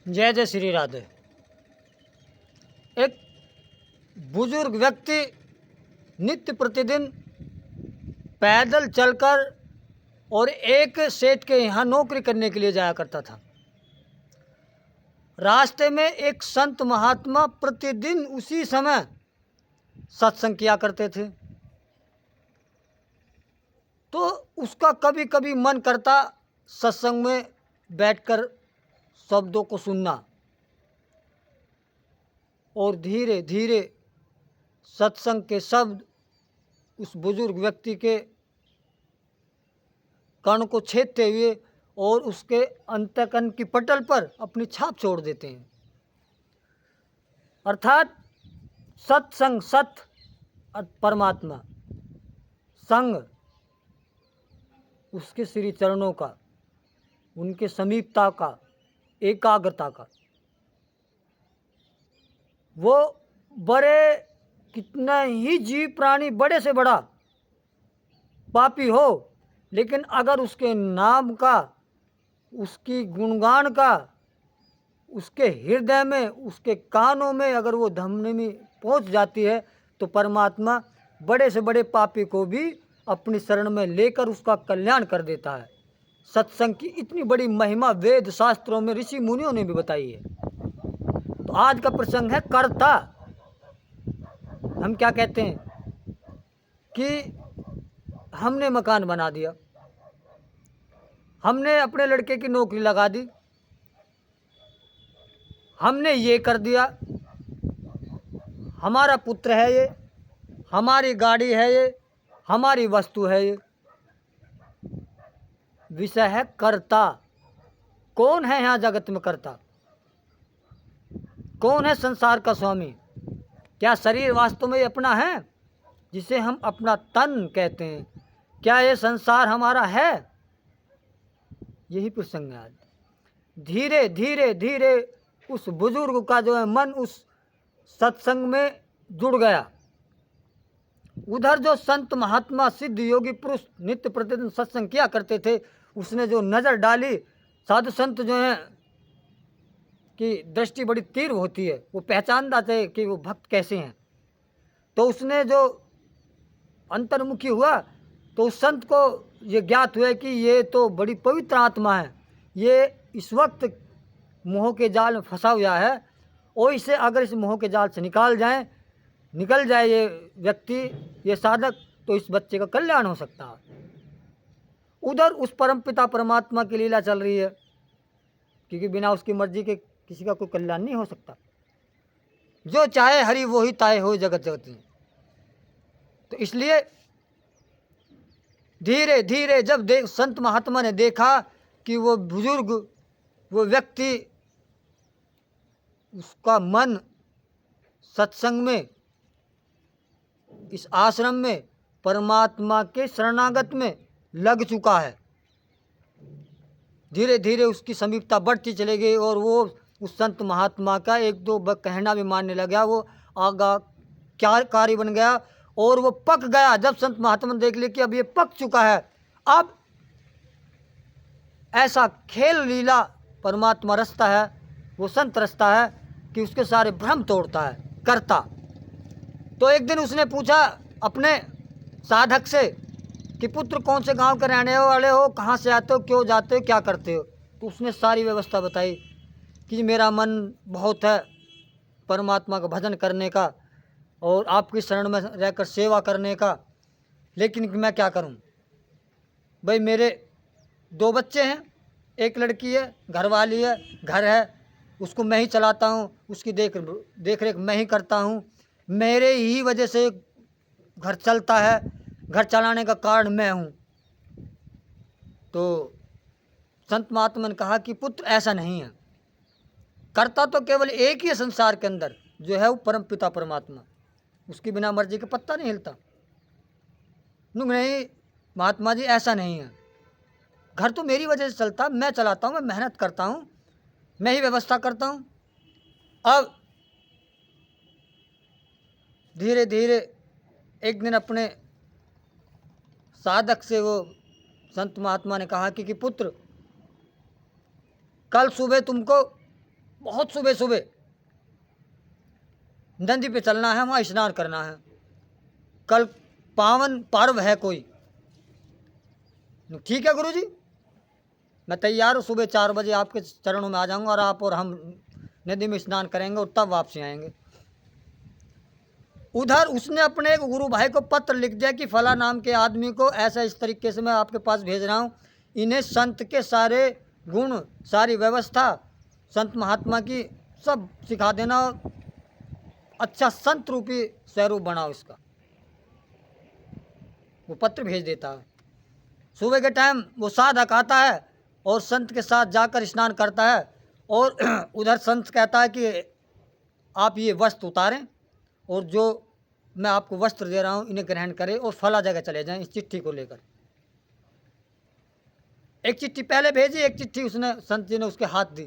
जय जय श्री राधे। एक बुजुर्ग व्यक्ति नित्य प्रतिदिन पैदल चलकर और एक सेठ के यहाँ नौकरी करने के लिए जाया करता था। रास्ते में एक संत महात्मा प्रतिदिन उसी समय सत्संग किया करते थे। तो उसका कभी कभी मन करता सत्संग में बैठकर शब्दों को सुनना, और धीरे धीरे सत्संग के शब्द उस बुजुर्ग व्यक्ति के कर्ण को छेदते हुए और उसके अंतःकरण की पटल पर अपनी छाप छोड़ देते हैं। अर्थात सत्संग, सत परमात्मा, संग उसके श्री चरणों का, उनके समीपता का, एकाग्रता का। वो बड़े कितना ही जीव प्राणी, बड़े से बड़ा पापी हो, लेकिन अगर उसके नाम का, उसकी गुणगान का उसके हृदय में, उसके कानों में अगर वो धमनी में पहुंच जाती है, तो परमात्मा बड़े से बड़े पापी को भी अपनी शरण में लेकर उसका कल्याण कर देता है। सत्संग की इतनी बड़ी महिमा वेद शास्त्रों में ऋषि मुनियों ने भी बताई है। तो आज का प्रसंग है कर्ता। हम क्या कहते हैं कि हमने मकान बना दिया, हमने अपने लड़के की नौकरी लगा दी, हमने ये कर दिया, हमारा पुत्र है ये, हमारी गाड़ी है ये, हमारी वस्तु है ये। विषय है कर्ता। कौन है यहाँ जगत में कर्ता? कौन है संसार का स्वामी? क्या शरीर वास्तव में अपना है, जिसे हम अपना तन कहते हैं? क्या ये संसार हमारा है? यही प्रसंग है आज। धीरे धीरे धीरे उस बुजुर्ग का जो है मन उस सत्संग में जुड़ गया। उधर जो संत महात्मा सिद्ध योगी पुरुष नित्य प्रतिदिन सत्संग किया करते थे, उसने जो नज़र डाली, साधु संत जो हैं कि दृष्टि बड़ी तीव्र होती है, वो पहचानता थे कि वो भक्त कैसे हैं। तो उसने जो अंतर्मुखी हुआ, तो उस संत को ये ज्ञात हुआ कि ये तो बड़ी पवित्र आत्मा है, ये इस वक्त मोह के जाल में फंसा हुआ है, और इसे अगर इस मोह के जाल से निकल जाए ये व्यक्ति, ये साधक, तो इस बच्चे का कल्याण हो सकता है। उधर उस परमपिता परमात्मा की लीला चल रही है, क्योंकि बिना उसकी मर्जी के किसी का कोई कल्याण नहीं हो सकता। जो चाहे हरि वो ही ताए हो जगत जगत में। तो इसलिए धीरे धीरे जब संत महात्मा ने देखा कि वो बुजुर्ग, वो व्यक्ति, उसका मन सत्संग में, इस आश्रम में परमात्मा के शरणागत में लग चुका है, धीरे धीरे उसकी समीपता बढ़ती चली गई और वो उस संत महात्मा का एक दो कहना भी मानने लगा। वो आगा क्या कार्य बन गया और वो पक गया। जब संत महात्मा ने देख लिया कि अब ये पक चुका है, अब ऐसा खेल लीला परमात्मा रचता है, वो संत रचता है कि उसके सारे भ्रम तोड़ता है, करता। तो एक दिन उसने पूछा अपने साधक से कि पुत्र कौन से गांव के रहने वाले हो, कहाँ से आते हो, क्यों जाते हो, क्या करते हो? तो उसने सारी व्यवस्था बताई कि मेरा मन बहुत है परमात्मा का भजन करने का और आपकी शरण में रहकर सेवा करने का, लेकिन मैं क्या करूं? भाई मेरे 2 बच्चे हैं, एक लड़की है, घरवाली है, घर है, उसको मैं ही चलाता हूं, उसकी देख रेख मैं ही करता हूं, मेरे ही वजह से घर चलता है, घर चलाने का कारण मैं हूँ। तो संत महात्मा ने कहा कि पुत्र ऐसा नहीं है, कर्ता तो केवल एक ही है संसार के अंदर, जो है वो परम पिता परमात्मा, उसकी बिना मर्जी का पत्ता नहीं हिलता। नहीं महात्मा जी, ऐसा नहीं है, घर तो मेरी वजह से चलता, मैं चलाता हूँ, मैं मेहनत करता हूँ, मैं ही व्यवस्था करता हूँ। अब धीरे धीरे एक दिन अपने साधक से वो संत महात्मा ने कहा कि पुत्र, कल सुबह तुमको बहुत सुबह सुबह नदी पे चलना है, वहाँ स्नान करना है, कल पावन पर्व है कोई। ठीक है गुरुजी, मैं तैयार हूँ, सुबह 4 बजे आपके चरणों में आ जाऊँगा और आप और हम नदी में स्नान करेंगे और तब वापसी आएंगे। उधर उसने अपने एक गुरु भाई को पत्र लिख दिया कि फला नाम के आदमी को ऐसा इस तरीके से मैं आपके पास भेज रहा हूँ, इन्हें संत के सारे गुण, सारी व्यवस्था, संत महात्मा की सब सिखा देना और अच्छा संत रूपी स्वरूप बनाओ इसका। वो पत्र भेज देता है। सुबह के टाइम वो साधक आता है और संत के साथ जाकर स्नान करता है और उधर संत कहता है कि आप ये वस्त्र उतारें और जो मैं आपको वस्त्र दे रहा हूँ इन्हें ग्रहण करें और फला जगह चले जाएं इस चिट्ठी को लेकर। एक चिट्ठी पहले भेजी, एक चिट्ठी उसने संत जी ने उसके हाथ दी,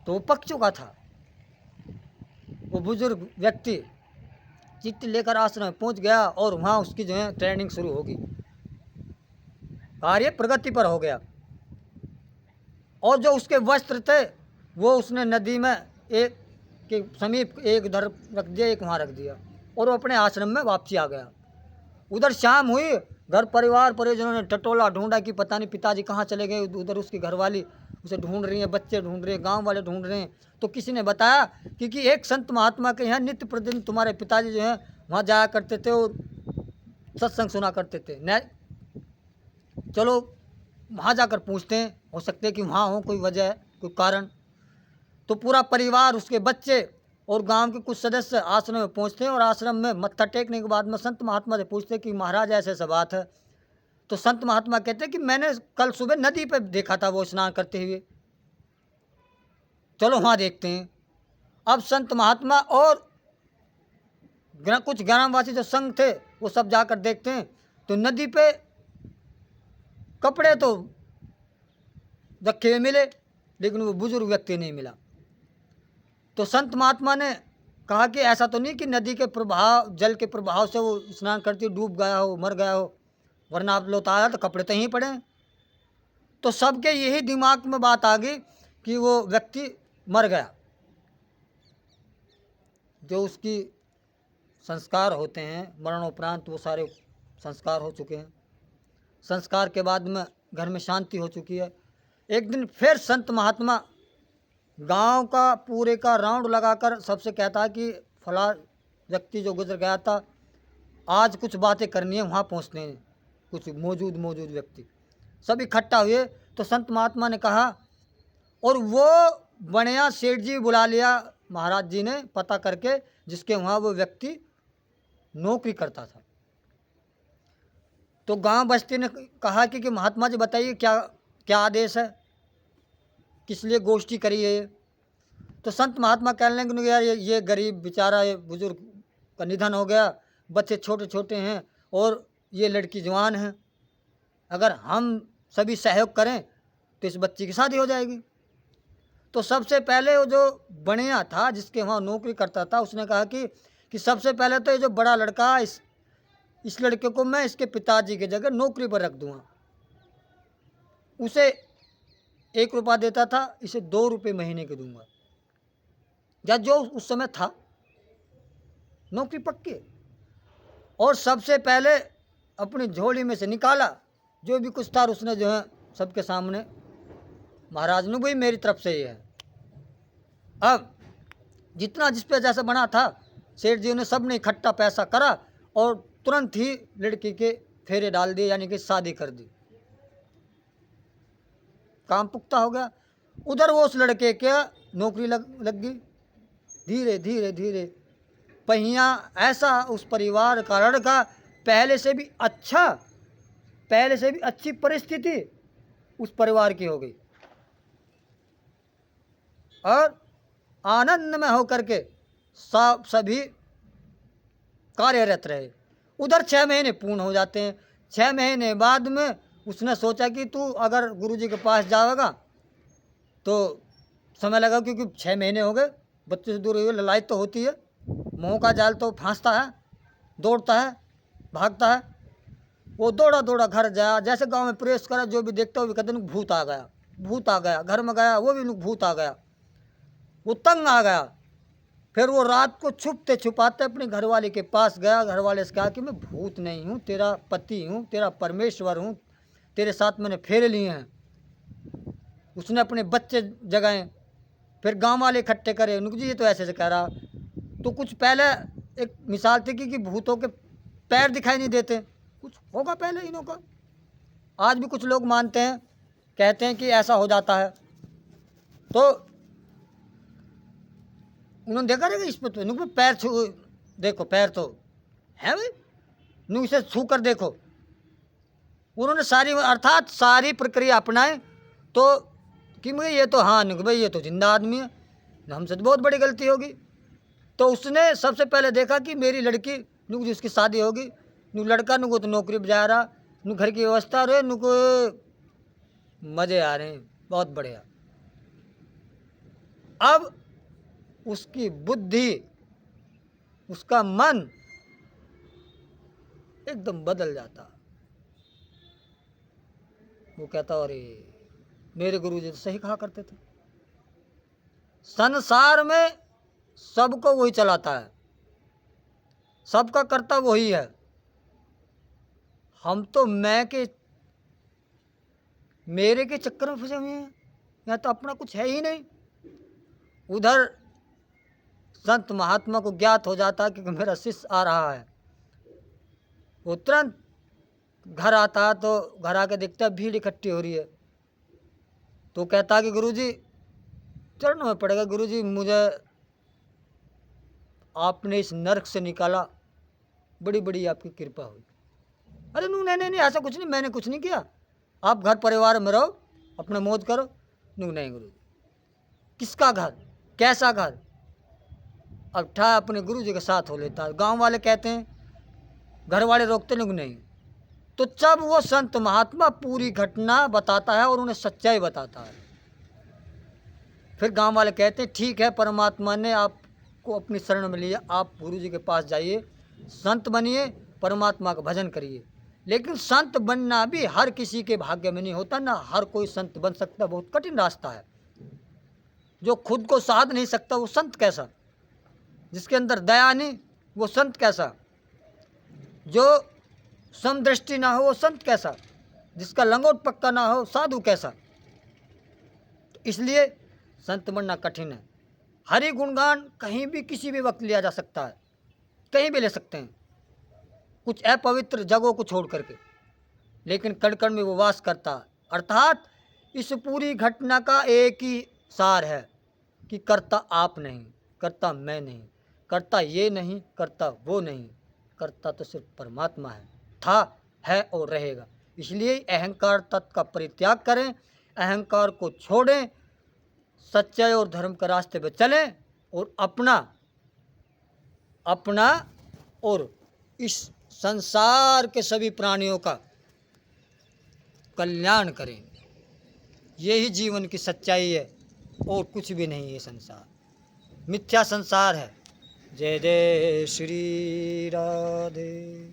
तो वो पक चुका था। वो बुजुर्ग व्यक्ति चिट्ठी लेकर आश्रम में पहुँच गया और वहाँ उसकी जो है ट्रेनिंग शुरू होगी, कार्य प्रगति पर हो गया। और जो उसके वस्त्र थे वो उसने नदी में एक के समीप एक उधर रख दिया, एक वहाँ रख दिया और वो अपने आश्रम में वापसी आ गया। उधर शाम हुई, घर परिवार परिजनों ने टटोला ढूंढा कि पता नहीं पिताजी कहाँ चले गए। उधर उसकी घरवाली उसे ढूंढ रही है, बच्चे ढूंढ रहे हैं, गांव वाले ढूंढ रहे हैं। तो किसी ने बताया कि एक संत महात्मा के यहाँ नित्य प्रतिदिन तुम्हारे पिताजी जो हैं वहाँ जाया करते थे और सत्संग सुना करते थे। न चलो वहाँ जाकर पूछते हैं, हो सकते हैं कि वहाँ हो कोई वजह, कोई कारण। तो पूरा परिवार, उसके बच्चे और गांव के कुछ सदस्य आश्रम में पहुँचते हैं और आश्रम में मत्था टेकने के बाद में संत महात्मा से पूछते हैं कि महाराज ऐसे ऐसा बात है। तो संत महात्मा कहते हैं कि मैंने कल सुबह नदी पर देखा था वो स्नान करते हुए, चलो वहाँ देखते हैं। अब संत महात्मा और कुछ ग्रामवासी जो संघ थे वो सब जाकर देखते हैं तो नदी पे कपड़े तो रखे हुए मिले लेकिन वो बुजुर्ग व्यक्ति नहीं मिला। तो संत महात्मा ने कहा कि ऐसा तो नहीं कि नदी के प्रभाव, जल के प्रभाव से वो स्नान करती डूब गया हो, मर गया हो, वरना आप लोग आया तो कपड़े तो यहीं पड़े हैं। तो सबके यही दिमाग में बात आ गई कि वो व्यक्ति मर गया। जो उसकी संस्कार होते हैं मरणोपरांत, वो सारे संस्कार हो चुके हैं। संस्कार के बाद में घर में शांति हो चुकी है। एक दिन फिर संत महात्मा गांव का पूरे का राउंड लगाकर सबसे कहता है कि फला व्यक्ति जो गुजर गया था, आज कुछ बातें करनी है, वहाँ पहुँचते हैं कुछ मौजूद व्यक्ति। सब इकट्ठा हुए तो संत महात्मा ने कहा, और वो बनिया सेठ जी बुला लिया महाराज जी ने पता करके, जिसके वहाँ वो व्यक्ति नौकरी करता था। तो गांव बस्ती ने कहा कि महात्मा जी बताइए क्या क्या आदेश है, किस लिए गोष्ठी करी है ये। तो संत महात्मा कहने लगे कि यार ये गरीब बेचारा, ये बुजुर्ग का निधन हो गया, बच्चे छोटे छोटे हैं और ये लड़की जवान है, अगर हम सभी सहयोग करें तो इस बच्ची की शादी हो जाएगी। तो सबसे पहले वो जो बनिया था जिसके वहाँ नौकरी करता था उसने कहा कि सबसे पहले तो ये जो बड़ा लड़का इस लड़के को मैं इसके पिताजी की जगह नौकरी पर रख दूँगा। उसे 1 रुपया देता था, इसे 2 रुपये महीने के दूंगा, या जो उस समय था, नौकरी पक्की। और सबसे पहले अपनी झोली में से निकाला जो भी कुछ था, उसने जो है सबके सामने महाराज ने, भाई मेरी तरफ से ये है। अब जितना जिस पे जैसा बना था सेठ जी ने सब ने इकट्ठा पैसा करा और तुरंत ही लड़की के फेरे डाल दिए, यानी कि शादी कर दी। काम पुख्ता हो गया। उधर वो उस लड़के के नौकरी लग गई। धीरे धीरे धीरे पहिया ऐसा उस परिवार का लड़का, पहले से भी अच्छी परिस्थिति उस परिवार की हो गई और आनंद में होकर के सभी कार्यरत रहे। उधर 6 महीने पूर्ण हो जाते हैं। 6 महीने बाद में उसने सोचा कि तू अगर गुरुजी के पास जाएगा तो समय लगा, क्योंकि 6 महीने हो गए, बच्चे से दूर हुए, लड़ाई तो होती है, मोह का जाल तो फांसता है, दौड़ता है, भागता है। वो दौड़ा घर जाया, जैसे गांव में प्रवेश करा, जो भी देखता हो भी कहते भूत आ गया, भूत आ गया, घर में गया वो भी नुक भूत आ गया, वो तंग आ गया। फिर वो रात को छुपते छुपाते अपने घरवाले के पास गया, घरवाले से कहा कि मैं भूत नहीं हूँ, तेरा पति हूँ, तेरा परमेश्वर हूँ, तेरे साथ मैंने फेरे लिए हैं। उसने अपने बच्चे जगाए, फिर गांव वाले इकट्ठे करे, उनको जी ये तो ऐसे कह रहा। तो कुछ पहले एक मिसाल थी कि भूतों के पैर दिखाई नहीं देते, कुछ होगा पहले इन्हों का। आज भी कुछ लोग मानते हैं, कहते हैं कि ऐसा हो जाता है। तो उन्होंने देखा रहेगा इस पर, तो पैर छू देखो, पैर तो है भाई, नु इसे छू कर देखो। उन्होंने सारी अर्थात सारी प्रक्रिया अपनाए, तो कि मुझे ये तो हाँ नुक भाई ये तो जिंदा आदमी है, हमसे तो बहुत बड़ी गलती होगी। तो उसने सबसे पहले देखा कि मेरी लड़की नुक जिसकी शादी होगी, नु लड़का नुको तो नौकरी पर जा रहा, नु घर की व्यवस्था रहे, नुको मज़े आ रहे हैं, बहुत बढ़िया। अब उसकी बुद्धि, उसका मन एकदम बदल जाता। वो कहता अरे मेरे गुरुजी तो सही कहा करते थे, संसार में सबको वही चलाता है, सबका कर्तव्य वही है। हम तो मैं के मेरे के चक्कर में फंसे हुए हैं, यहाँ तो अपना कुछ है ही नहीं। उधर संत महात्मा को ज्ञात हो जाता है कि मेरा शिष्य आ रहा है, वो तुरंत घर आता है, तो घर आके देखता है भीड़ इकट्ठी हो रही है। तो कहता है कि गुरुजी चरणों में पड़ेगा, गुरुजी मुझे आपने इस नरक से निकाला, बड़ी बड़ी आपकी कृपा हुई। अरे नहीं नहीं नहीं, ऐसा कुछ नहीं, मैंने कुछ नहीं किया, आप घर परिवार में रहो, अपने मौज करो। नहीं गुरुजी, किसका घर, कैसा घर? अब ठा अपने गुरुजी के साथ हो लेता है। गांव वाले कहते हैं, घर वाले रोकते नहीं। तो जब वो संत महात्मा पूरी घटना बताता है और उन्हें सच्चाई बताता है, फिर गांव वाले कहते हैं ठीक है, परमात्मा ने आपको अपनी शरण में लिया, आप गुरुजी के पास जाइए, संत बनिए, परमात्मा का भजन करिए। लेकिन संत बनना भी हर किसी के भाग्य में नहीं होता, ना हर कोई संत बन सकता, बहुत कठिन रास्ता है। जो खुद को साध नहीं सकता वो संत कैसा? जिसके अंदर दया नहीं वो संत कैसा? जो समदृष्टि ना हो वो संत कैसा? जिसका लंगोट पक्का ना हो साधु कैसा? तो इसलिए संत बनना कठिन है। हरि गुणगान कहीं भी किसी भी वक्त लिया जा सकता है, कहीं भी ले सकते हैं, कुछ अपवित्र जगहों को छोड़ करके, लेकिन कण कण में वो वास करता है। अर्थात इस पूरी घटना का एक ही सार है कि करता आप नहीं, करता मैं नहीं, करता ये नहीं, करता वो नहीं, करता तो सिर्फ परमात्मा है, था, है और रहेगा। इसलिए अहंकार तत्व का परित्याग करें, अहंकार को छोड़ें, सच्चाई और धर्म के रास्ते पर चलें और अपना और इस संसार के सभी प्राणियों का कल्याण करें। यही जीवन की सच्चाई है और कुछ भी नहीं। ये संसार मिथ्या संसार है। जय जय श्री राधे।